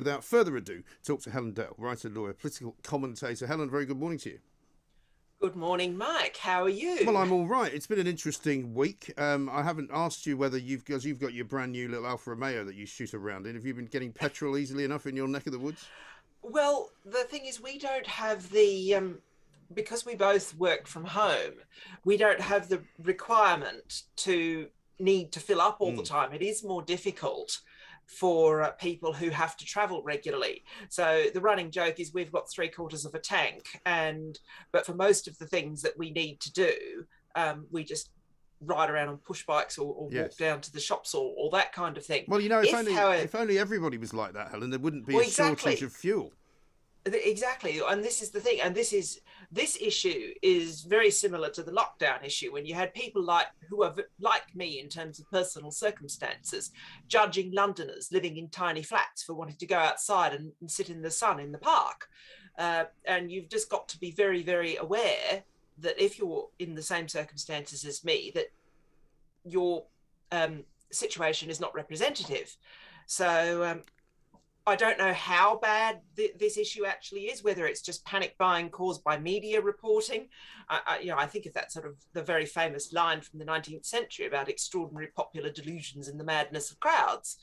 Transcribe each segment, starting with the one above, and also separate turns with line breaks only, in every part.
Without further ado, talk to Helen Dale, writer, lawyer, political commentator. Helen, very good morning to you.
Good morning, Mike. How are
Well,
you?
I'm all right. It's been an interesting week. I haven't asked you whether because you've got your brand new little Alfa Romeo that you shoot around in. Have you been getting petrol easily enough in your neck of the woods?
Well, the thing is, we don't have because we both work from home, we don't have the requirement to need to fill up all the
Mm.
time. It is more difficult for people who have to travel regularly. So the running joke is we've got 3/4 of a tank, but for most of the things that we need to do, we just ride around on push bikes or walk
Yes.
down to the shops or that kind of thing.
Well, if
If,
only
however,
if only everybody was like that, Helen, there wouldn't be a
well,
shortage of
exactly.
fuel.
Exactly, and this is the thing, and this issue is very similar to the lockdown issue when you had people who are like me in terms of personal circumstances, judging Londoners living in tiny flats for wanting to go outside and sit in the sun in the park, and you've just got to be very, very aware that if you're in the same circumstances as me, that your situation is not representative. So I don't know how bad this issue actually is, whether it's just panic buying caused by media reporting. I think of that sort of the very famous line from the 19th century about extraordinary popular delusions and the madness of crowds,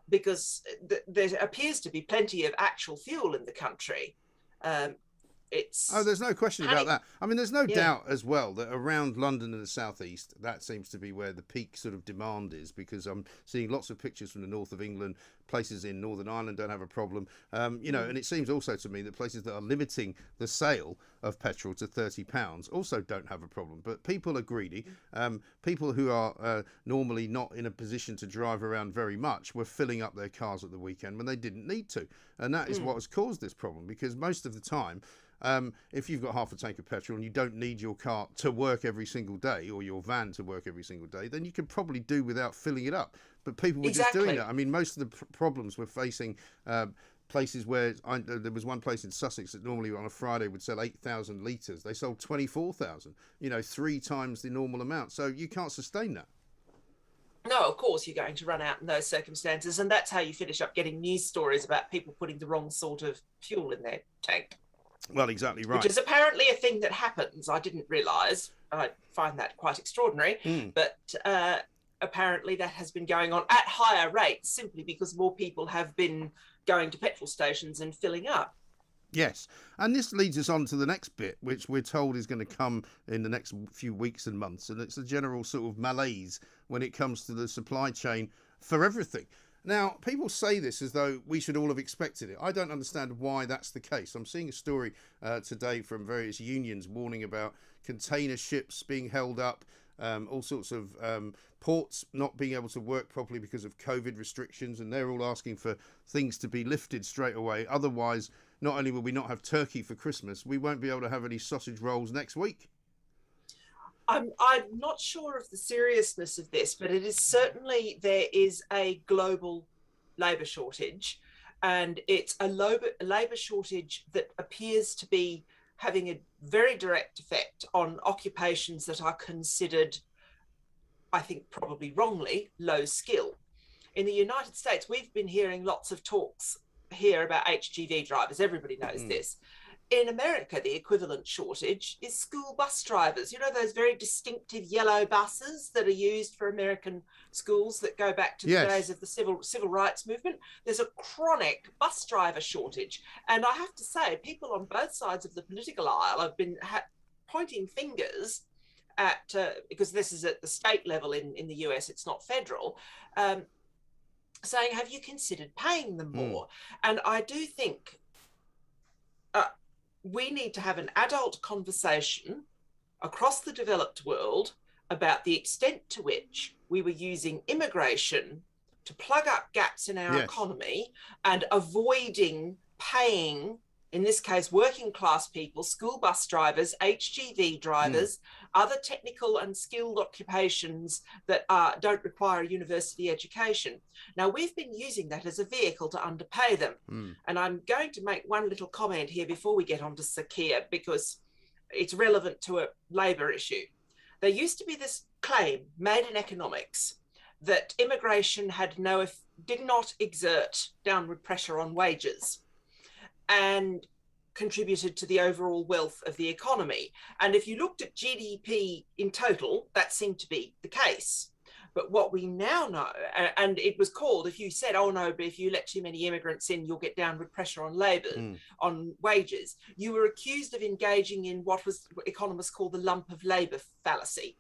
because there appears to be plenty of actual fuel in the country. Um,
Oh,
it's
there's no question about
panic.
that. I mean, there's no
Yeah.
doubt as well that around London and the southeast, that seems to be where the peak sort of demand is, because I'm seeing lots of pictures from the north of England. Places in Northern Ireland don't have a problem, and it seems also to me that places that are limiting the sale of petrol to £30 also don't have a problem. But people are greedy. People who are normally not in a position to drive around very much were filling up their cars at the weekend when they didn't need to. And that is what
Mm.
has caused this problem, because most of the time, if you've got half a tank of petrol and you don't need your car to work every single day or your van to work every single day, then you can probably do without filling it up. But people were just doing that.
Exactly.
I mean, most of the problems we're facing. Places where there was one place in Sussex that normally on a Friday would sell 8,000 litres. They sold 24,000, 3 times the normal amount. So you can't sustain that.
No, of course you're going to run out in those circumstances, and that's how you finish up getting news stories about people putting the wrong sort of fuel in their tank,
Well, exactly
which
right.
is apparently a thing that happens. I didn't realise. I find that quite extraordinary,
Mm.
but apparently that has been going on at higher rates simply because more people have been going to petrol stations and filling up.
Yes, and this leads us on to the next bit, which we're told is going to come in the next few weeks and months, and it's a general sort of malaise when it comes to the supply chain for everything. Now, people say this as though we should all have expected it. I don't understand why that's the case. I'm seeing a story today from various unions warning about container ships being held up, all sorts of ports not being able to work properly because of COVID restrictions, and they're all asking for things to be lifted straight away. Otherwise, not only will we not have turkey for Christmas, we won't be able to have any sausage rolls next week.
I'm not sure of the seriousness of this, but it is certainly there is a global labour shortage, and it's a labour shortage that appears to be having a very direct effect on occupations that are considered, I think, probably wrongly, low skill. In the United States, we've been hearing lots of talks here about HGV drivers. Everybody knows
Mm.
this. In America, the equivalent shortage is school bus drivers. You know, those very distinctive yellow buses that are used for American schools that go back to the
Yes.
days of the civil rights movement. There's a chronic bus driver shortage. And I have to say, people on both sides of the political aisle have been pointing fingers at, because this is at the state level in the US, it's not federal, saying, have you considered paying them
Mm.
more? And I do think uh, we need to have an adult conversation across the developed world about the extent to which we were using immigration to plug up gaps in our
Yes.
economy and avoiding paying, in this case, working class people, school bus drivers, HGV
Mm.
drivers, other technical and skilled occupations that don't require a university education. Now, we've been using that as a vehicle to underpay them.
Mm.
And I'm going to make one little comment here before we get on to Sir Keir, because it's relevant to a labour issue. There used to be this claim made in economics that immigration had no did not exert downward pressure on wages and contributed to the overall wealth of the economy. And if you looked at GDP in total, that seemed to be the case. But what we now know, and it was called, if you said, oh no, but if you let too many immigrants in, you'll get downward pressure on labour, on wages, you were accused of engaging in what economists call the lump of labour fallacy.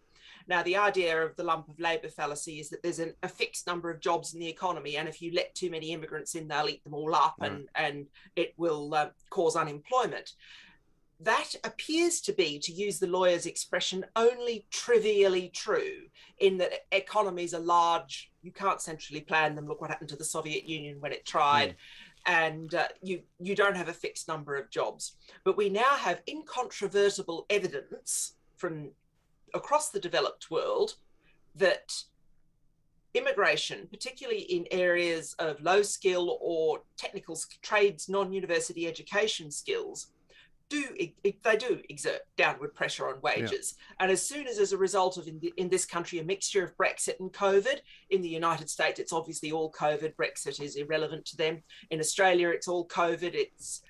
Now, the idea of the lump of labour fallacy is that there's a fixed number of jobs in the economy, and if you let too many immigrants in, they'll eat them all up, and it will cause unemployment. That appears to be, to use the lawyer's expression, only trivially true, in that economies are large, you can't centrally plan them. Look what happened to the Soviet Union when it tried. And you don't have a fixed number of jobs. But we now have incontrovertible evidence from across the developed world that immigration, particularly in areas of low skill or technical trades, non-university education skills, they do exert downward pressure on wages. And as soon as a result of, in this country, a mixture of Brexit and COVID, in the United States, it's obviously all COVID. Brexit is irrelevant to them. In Australia, it's all COVID. It's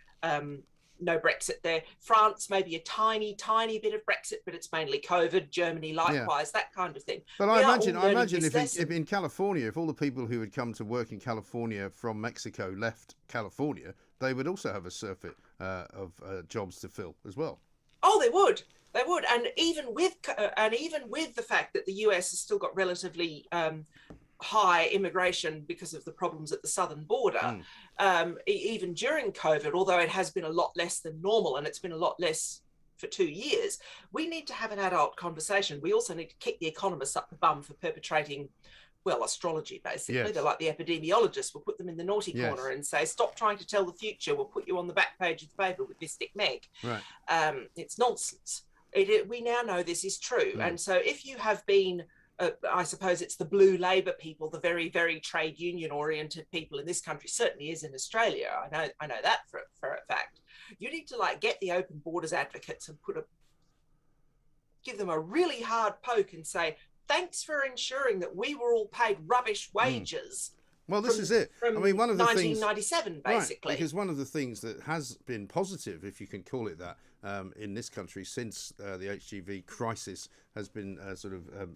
no Brexit there. France, maybe a tiny bit of Brexit, but it's mainly COVID. Germany, likewise, that kind of thing.
But I imagine if in California, if all the people who had come to work in California from Mexico left California, they would also have a surfeit of jobs to fill as well.
Oh, they would. And even with the fact that the US has still got relatively high immigration because of the problems at the southern border, even during COVID, although it has been a lot less than normal, and it's been a lot less for 2 years, we need to have an adult conversation. We also need to kick the economists up the bum for perpetrating, well, astrology, basically. Yes. They're like the epidemiologists. We'll put them in the naughty corner and say, stop trying to tell the future. We'll put you on the back page of the paper with Mystic Meg. Right. It's nonsense. We now know this is true. And so if you have been, I suppose it's the blue Labour people, the very, very trade union oriented people in this country, certainly is in Australia. I know that for a fact. You need to get the open borders advocates and give them a really hard poke and say, thanks for ensuring that we were all paid rubbish wages.
Well, this is it.
From one of the 1997, basically.
Right, because one of the things that has been positive, if you can call it that, in this country since the HGV crisis has been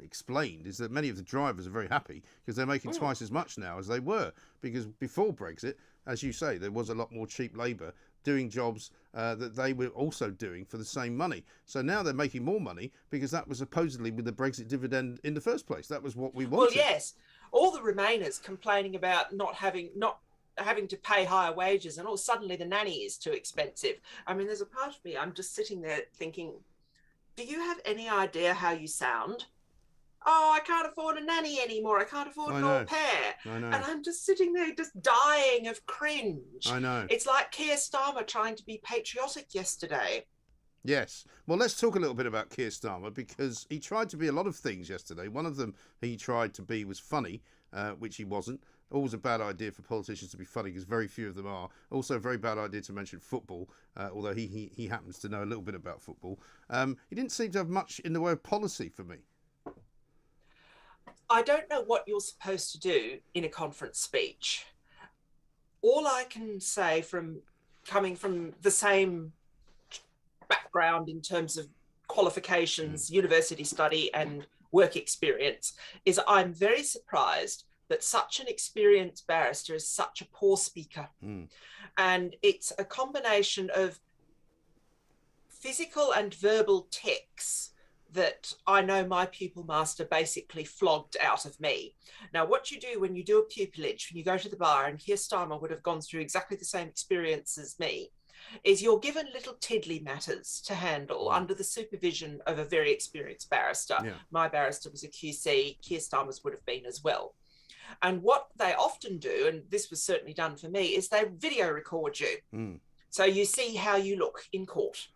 explained, is that many of the drivers are very happy because they're making twice as much now as they were. Because before Brexit, as you say, there was a lot more cheap labour doing jobs that they were also doing for the same money. So now they're making more money because that was supposedly with the Brexit dividend in the first place. That was what we wanted.
Well, yes. All the Remainers complaining about not having to pay higher wages, and suddenly the nanny is too expensive. I mean, there's a part of me, I'm just sitting there thinking, do you have any idea how you sound? Oh, I can't afford a nanny anymore. I can't afford an au pair. And I'm just sitting there just dying of cringe.
I know.
It's like Keir Starmer trying to be patriotic yesterday.
Yes. Well, let's talk a little bit about Keir Starmer, because he tried to be a lot of things yesterday. One of them he tried to be was funny, which he wasn't. Always a bad idea for politicians to be funny, because very few of them are. Also a very bad idea to mention football, although he happens to know a little bit about football. He didn't seem to have much in the way of policy for me.
I don't know what you're supposed to do in a conference speech. All I can say, from coming from the same background in terms of qualifications, university study and work experience, is I'm very surprised that such an experienced barrister is such a poor speaker. And it's a combination of physical and verbal tics that I know my pupil master basically flogged out of me. Now, what you do when you do a pupillage, when you go to the bar, and Keir Starmer would have gone through exactly the same experience as me, is you're given little tiddly matters to handle under the supervision of a very experienced barrister. My barrister was a QC, Keir Starmer's would have been as well. And what they often do, and this was certainly done for me, is they video record you. So you see how you look in court.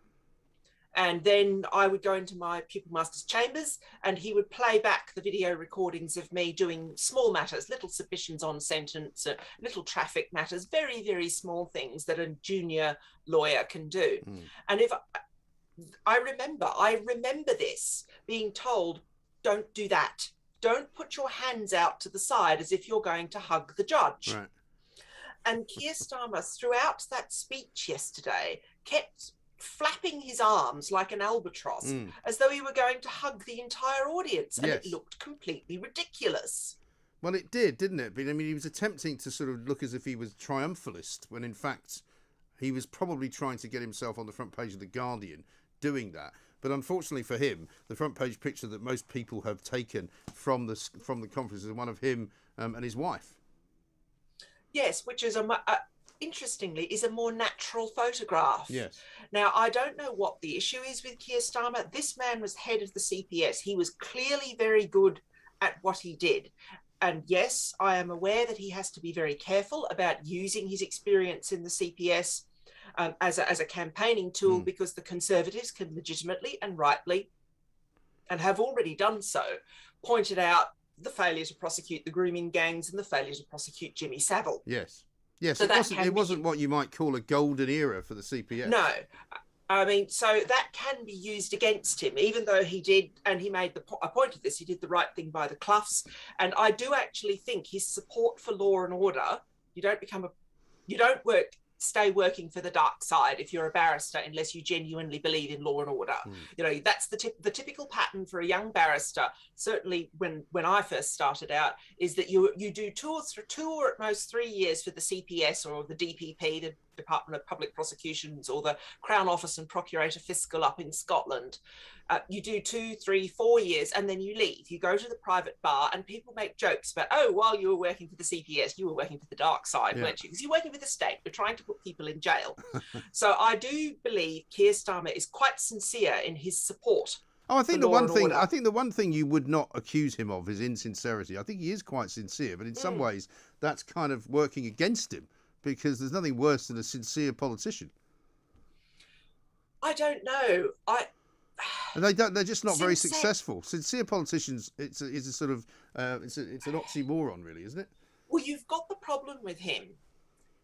And then I would go into my pupil master's chambers, and he would play back the video recordings of me doing small matters, little submissions on sentence, little traffic matters, very, very small things that a junior lawyer can do. And if I remember this being told, don't do that. don't put your hands out to the side as if you're going to hug the judge.
Right.
And Keir Starmer, throughout that speech yesterday, kept flapping his arms like an albatross, as though he were going to hug the entire audience, and it looked completely ridiculous.
Well, it did, didn't it? But I mean, he was attempting to sort of look as if he was triumphalist, when in fact he was probably trying to get himself on the front page of The Guardian doing that. But unfortunately for him, the front page picture that most people have taken from the conference is one of him and his wife.
Yes, which is interestingly is a more natural photograph.
Yes.
Now, I don't know what the issue is with Keir Starmer. This man was head of the CPS. He was clearly very good at what he did. And yes, I am aware that he has to be very careful about using his experience in the CPS as a campaigning tool, because the Conservatives can legitimately and rightly, and have already done so, pointed out the failure to prosecute the grooming gangs and the failure to prosecute Jimmy Savile.
Yes. Yes,
so
it wasn't what you might call a golden era for the CPS.
No. I mean, so that can be used against him, even though he did, and he made a point of this, he did the right thing by the Cloughs. And I do actually think his support for law and order, you don't stay working for the dark side if you're a barrister unless you genuinely believe in law and order. You know, that's the typical pattern for a young barrister. Certainly when I first started out, is that you do two or at most 3 years for the CPS or the DPP, the Department of Public Prosecutions, or the Crown Office and Procurator Fiscal up in Scotland. You do 2, 3, 4 years and then you leave. You go to the private bar and people make jokes about, oh, while you were working for the CPS, you were working for the dark side, weren't you? Because you're working for the state. You're trying to put people in jail. So I do believe Keir Starmer is quite sincere in his support.
Oh, I think the one thing you would not accuse him of is insincerity. I think he is quite sincere, but in some ways that's kind of working against him, because there's nothing worse than a sincere politician.
I don't know.
And they're just not very successful. Sincere politicians, it's a sort of it's an oxymoron, really, isn't it?
Well, you've got the problem with him.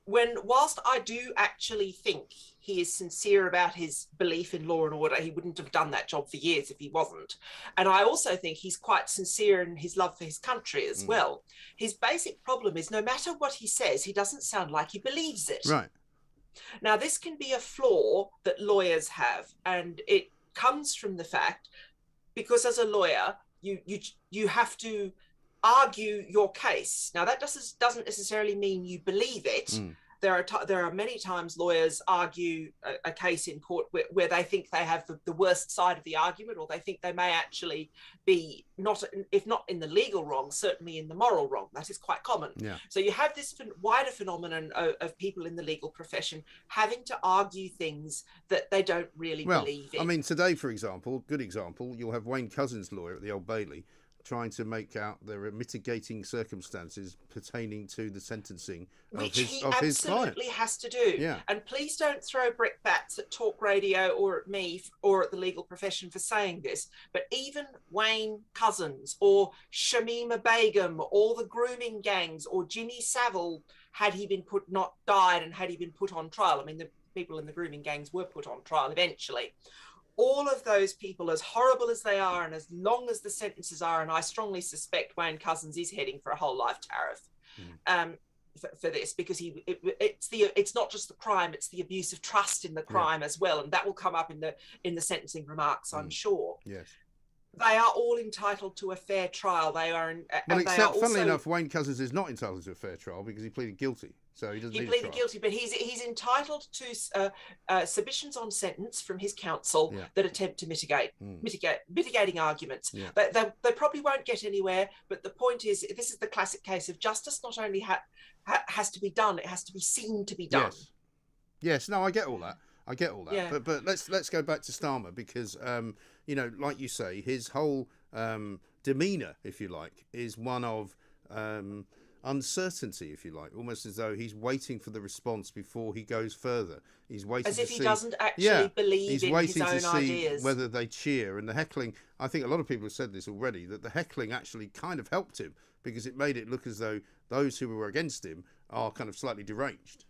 Whilst I do actually think he is sincere about his belief in law and order, he wouldn't have done that job for years if he wasn't. And I also think he's quite sincere in his love for his country as well. His basic problem is no matter what he says, he doesn't sound like he believes it.
Right.
Now, this can be a flaw that lawyers have, and it comes from the fact, because as a lawyer, you have to argue your case. Now, that doesn't necessarily mean you believe it. There are many times lawyers argue a case in court where they think they have the worst side of the argument, or they think they may actually be if not in the legal wrong, certainly in the moral wrong. That is quite common.
Yeah. So
you have this wider phenomenon of people in the legal profession having to argue things that they don't really believe in.
I mean, today, for example, good example, you'll have Wayne Couzens' lawyer at the Old Bailey trying to make out there are mitigating circumstances pertaining to the sentencing
which
of his client.
Which he absolutely has to do.
Yeah. And
please don't throw brickbats at talk radio or at me or at the legal profession for saying this, but even Wayne Couzens or Shamima Begum or the grooming gangs or Jimmy Savile, had he been died and had he been put on trial, I mean, the people in the grooming gangs were put on trial eventually. All of those people, as horrible as they are and as long as the sentences are, and I strongly suspect Wayne Couzens is heading for a whole life tariff for this, because it's not just the crime, it's the abuse of trust in the crime as well, and that will come up in the sentencing remarks, I'm sure.
Yes.
They are all entitled to a fair trial.
Funnily enough, Wayne Couzens is not entitled to a fair trial because he pleaded guilty. So he doesn't need a trial.
He pleaded guilty, but he's entitled to submissions on sentence from his counsel that attempt to mitigating arguments.
Yeah.
They probably won't get anywhere, but the point is, this is the classic case of justice not only has to be done, it has to be seen to be done.
Yes. No, I get all that.
Yeah.
But let's go back to Starmer, because like you say, his whole demeanour, if you like, is one of uncertainty, if you like, almost as though he's waiting for the response before he goes further. He's waiting
as if he doesn't actually believe in his own ideas. He's waiting to see
whether they cheer. And the heckling, I think a lot of people have said this already, that the heckling actually kind of helped him, because it made it look as though those who were against him are kind of slightly deranged.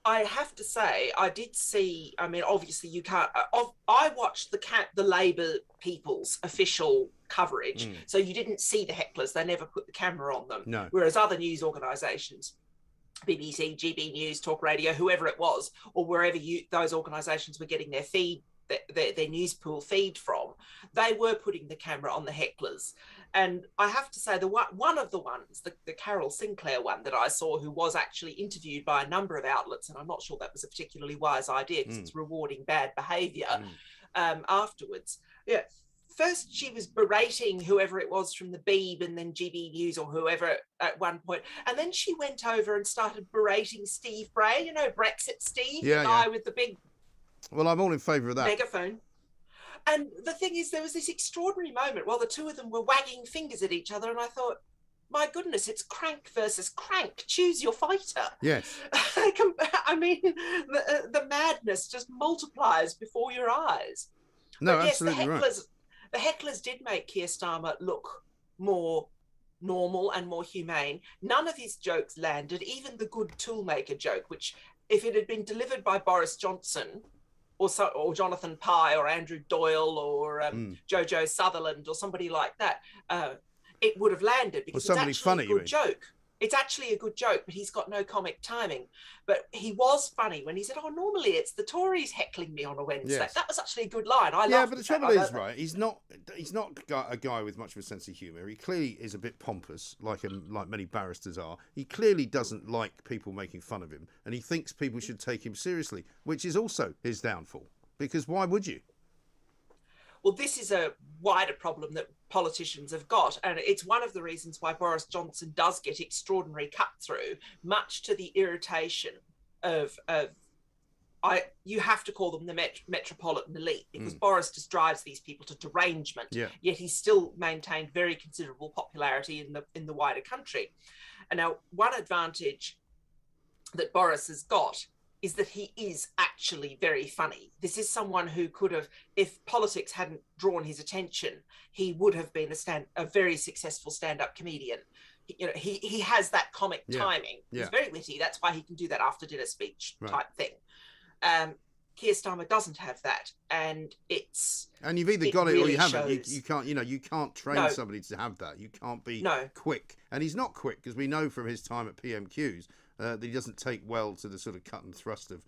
I have to say, I did see. I mean, obviously, you can't. I watched the Labor People's official coverage, so you didn't see the hecklers. They never put the camera on them.
No.
Whereas other news organisations, BBC, GB News, Talk Radio, whoever it was, or wherever those organisations were getting their feed, their news pool feed from, they were putting the camera on the hecklers. And I have to say, one of the ones, the Carol Sinclair one that I saw, who was actually interviewed by a number of outlets, and I'm not sure that was a particularly wise idea because it's rewarding bad behaviour afterwards. Yeah. First, she was berating whoever it was from the Beeb and then GB News or whoever at one point. And then she went over and started berating Steve Bray, Brexit Steve, the guy with the big...
Well, I'm all in favour of that.
Megaphone. And the thing is, there was this extraordinary moment while the two of them were wagging fingers at each other, and I thought, my goodness, it's crank versus crank. Choose your fighter.
Yes.
I mean, the madness just multiplies before your eyes.
No,
but yes,
absolutely right.
The hecklers did make Keir Starmer look more normal and more humane. None of his jokes landed, even the good toolmaker joke, which if it had been delivered by Boris Johnson or Jonathan Pye or Andrew Doyle or Jojo Sutherland or somebody like that, it would have landed because it's actually a good joke. It's actually a good joke, but he's got no comic timing. But he was funny when he said, "Oh, normally it's the Tories heckling me on a Wednesday." Yes. That was actually a good line.
Yeah, but the trouble is, right? He's not a guy with much of a sense of humour. He clearly is a bit pompous, like many barristers are. He clearly doesn't like people making fun of him, and he thinks people should take him seriously, which is also his downfall. Because why would you?
Well, this is a wider problem that politicians have got, and it's one of the reasons why Boris Johnson does get extraordinary cut through, much to the irritation of you have to call them the metropolitan elite, because Boris just drives these people to derangement.
Yeah.
Yet he's still maintained very considerable popularity in the wider country. And now, one advantage that Boris has got is that he is actually very funny. This is someone who could have, if politics hadn't drawn his attention, he would have been a very successful stand-up comedian. He has that comic timing. He's very witty. That's why he can do that after dinner speech type thing. Keir Starmer doesn't have that, and
you've either got it or you haven't.
Shows.
You can't train somebody to have that. You can't be quick, and he's not quick because we know from his time at PMQs that he doesn't take well to the sort of cut and thrust of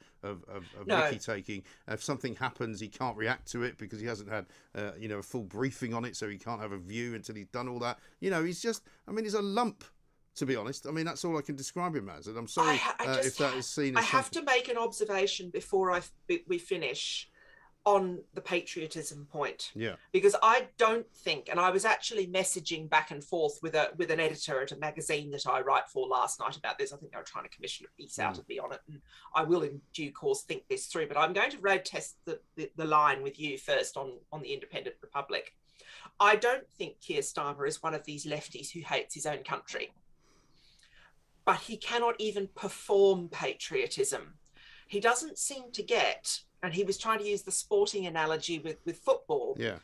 Ricky taking. If something happens, he can't react to it because he hasn't had a full briefing on it, so he can't have a view until he's done all that. He's just, he's a lump. To be honest, that's all I can describe him as, and I'm sorry if that is seen as...
I have to make an observation before we finish on the patriotism point.
Yeah.
Because I don't think, and I was actually messaging back and forth with an editor at a magazine that I write for last night about this. I think they were trying to commission a piece out of me on it, and I will in due course think this through. But I'm going to road test the line with you first on the Independent Republic. I don't think Keir Starmer is one of these lefties who hates his own country. But he cannot even perform patriotism. He doesn't seem to get, and he was trying to use the sporting analogy with football.
Yeah.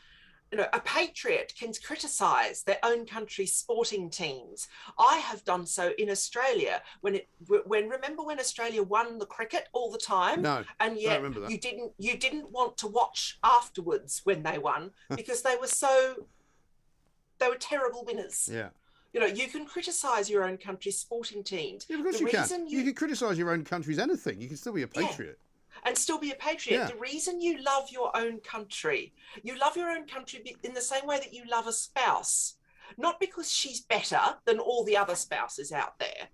A patriot can criticise their own country's sporting teams. I have done so in Australia remember when Australia won the cricket all the time?
No,
and yet
I remember that.
You didn't want to watch afterwards when they won because they were terrible winners.
Yeah.
You can criticise your own country's sporting teams.
Yeah, because you can criticise your own country's anything. You can still be a patriot.
Yeah, and still be a patriot.
Yeah.
The reason you love your own country in the same way that you love a spouse, not because she's better than all the other spouses out there,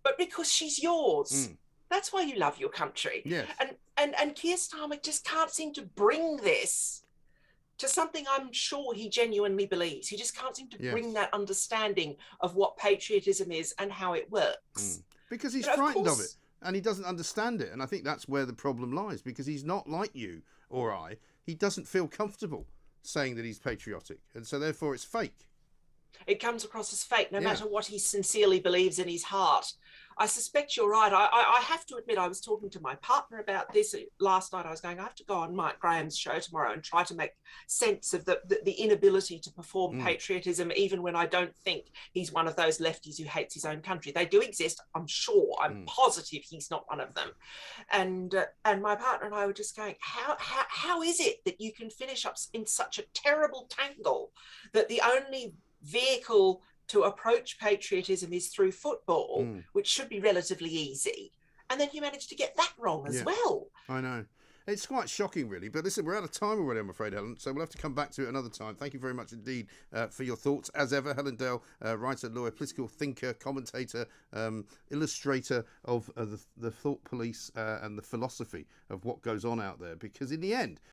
but because she's yours. That's why you love your country.
Yes.
And Keir Starmer just can't seem to bring this to something I'm sure he genuinely believes. He just can't seem to bring that understanding of what patriotism is and how it works.
Because he's frightened of it and he doesn't understand it. And I think that's where the problem lies, because he's not like you or I. He doesn't feel comfortable saying that he's patriotic. And so therefore it's fake.
It comes across as fake, no matter what he sincerely believes in his heart. I suspect you're right. I have to admit, I was talking to my partner about this last night. I was going, I have to go on Mike Graham's show tomorrow and try to make sense of the inability to perform patriotism, even when I don't think he's one of those lefties who hates his own country. They do exist, I'm sure. I'm positive he's not one of them. And my partner and I were just going, how is it that you can finish up in such a terrible tangle that the only vehicle to approach patriotism is through football, which should be relatively easy, and then you managed to get that wrong as well.
I know. It's quite shocking, really. But listen, we're out of time already, I'm afraid, Helen. So we'll have to come back to it another time. Thank you very much indeed for your thoughts. As ever, Helen Dale, writer, lawyer, political thinker, commentator, illustrator of the thought police and the philosophy of what goes on out there. Because in the end,